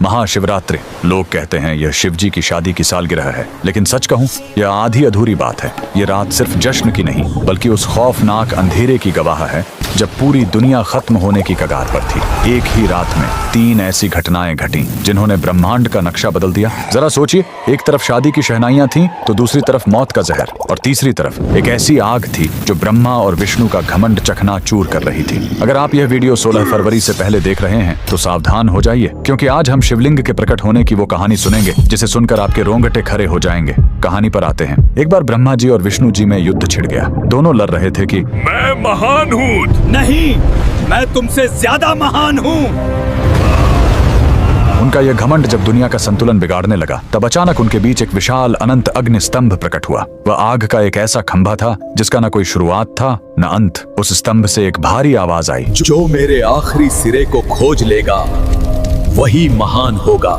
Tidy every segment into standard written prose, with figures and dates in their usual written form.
महाशिवरात्रि। लोग कहते हैं यह शिवजी की शादी की सालगिरह है, लेकिन सच कहूं यह आधी अधूरी बात है। ये रात सिर्फ जश्न की नहीं बल्कि उस खौफनाक अंधेरे की गवाह है जब पूरी दुनिया खत्म होने की कगार पर थी। एक ही रात में 3 ऐसी घटनाएं घटी जिन्होंने ब्रह्मांड का नक्शा बदल दिया। जरा सोचिए, एक तरफ शादी की शहनाइयां थीं, तो दूसरी तरफ मौत का जहर, और तीसरी तरफ एक ऐसी आग थी जो ब्रह्मा और विष्णु का घमंड चकनाचूर कर रही थी। अगर आप यह वीडियो 16 फरवरी से पहले देख रहे हैं तो सावधान हो जाइए, क्योंकि आज हम शिवलिंग के प्रकट होने की वो कहानी सुनेंगे जिसे सुनकर आपके रोंगटे खड़े हो जाएंगे। कहानी पर आते हैं। एक बार ब्रह्मा जी और विष्णु जी में युद्ध छिड़ गया। दोनों लड़ रहे थे कि मैं महान हूँ। नहीं, मैं तुमसे ज्यादा महान हूँ। उनका यह घमंड जब दुनिया का संतुलन बिगाड़ने लगा, तब अचानक उनके बीच एक विशाल अनंत अग्नि स्तंभ प्रकट हुआ। वह आग का एक ऐसा खंभा था जिसका न कोई शुरुआत था न अंत। उस स्तंभ से एक भारी आवाज आई, जो मेरे आखिरी सिरे को खोज लेगा वही महान होगा।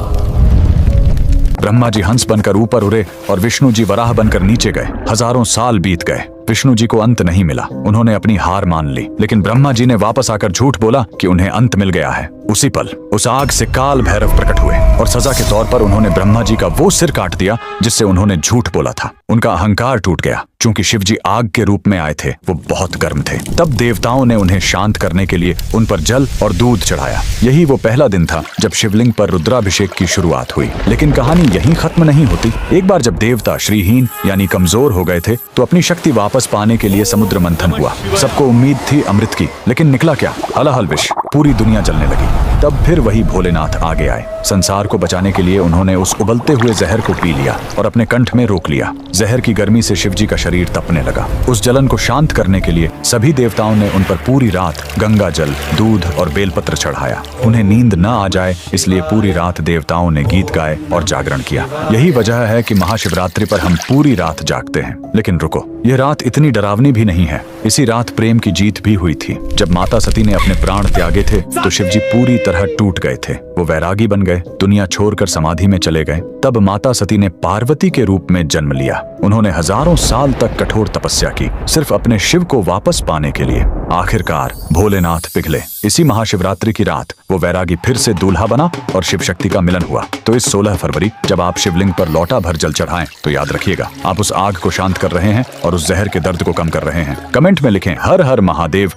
ब्रह्मा जी हंस बनकर ऊपर उड़े और विष्णु जी वराह बनकर नीचे गए। हजारों साल बीत गए, विष्णु जी को अंत नहीं मिला। उन्होंने अपनी हार मान ली, लेकिन ब्रह्मा जी ने वापस आकर झूठ बोला कि उन्हें अंत मिल गया है। उसी पल उस आग से काल भैरव प्रकट हुए और सजा के तौर पर उन्होंने ब्रह्मा जी का वो सिर काट दिया जिससे उन्होंने झूठ बोला था। उनका अहंकार टूट गया। चूंकि शिव जी आग के रूप में आए थे, वो बहुत गर्म थे। तब देवताओं ने उन्हें शांत करने के लिए उन पर जल और दूध चढ़ाया। यही वो पहला दिन था जब शिवलिंग पर रुद्राभिषेक की शुरुआत हुई। लेकिन कहानी यहीं खत्म नहीं होती। एक बार जब देवता श्रीहीन यानी कमजोर हो गए थे, तो अपनी शक्ति वापस पाने के लिए समुद्र मंथन हुआ। सबको उम्मीद थी अमृत की, लेकिन निकला क्या? हलाहल विष। पूरी दुनिया जलने लगी। तब फिर वही भोलेनाथ आगे आए। संसार को बचाने के लिए उन्होंने उस उबलते हुए जहर को पी लिया और अपने कंठ में रोक लिया। जहर की गर्मी से शिवजी का शरीर तपने लगा। उस जलन को शांत करने के लिए सभी देवताओं ने उन पर पूरी रात गंगा जल, दूध और बेलपत्र चढ़ाया। उन्हें नींद न आ जाए इसलिए पूरी रात देवताओं ने गीत गाए और जागरण किया। यही वजह है कि महाशिवरात्रि पर हम पूरी रात जागते हैं। लेकिन रुको, यह रात इतनी डरावनी भी नहीं है। इसी रात प्रेम की जीत भी हुई थी। जब माता सती ने अपने प्राण त्यागे थे तो शिवजी पूरी तरह टूट गए थे। वो वैरागी बन गए, दुनिया छोड़कर समाधि में चले गए। तब माता सती ने पार्वती के रूप में जन्म लिया। उन्होंने हजारों साल तक कठोर तपस्या की, सिर्फ अपने शिव को वापस पाने के लिए। आखिरकार भोलेनाथ पिघले। इसी महाशिवरात्रि की रात वो वैरागी फिर से दूल्हा बना और शिव शक्ति का मिलन हुआ। तो इस 16 फरवरी जब आप शिवलिंग पर लोटा भर जल चढ़ाएं, तो याद रखिएगा, आप उस आग को शांत कर रहे हैं और उस जहर के दर्द को कम कर रहे हैं। कमेंट में लिखें हर हर महादेव।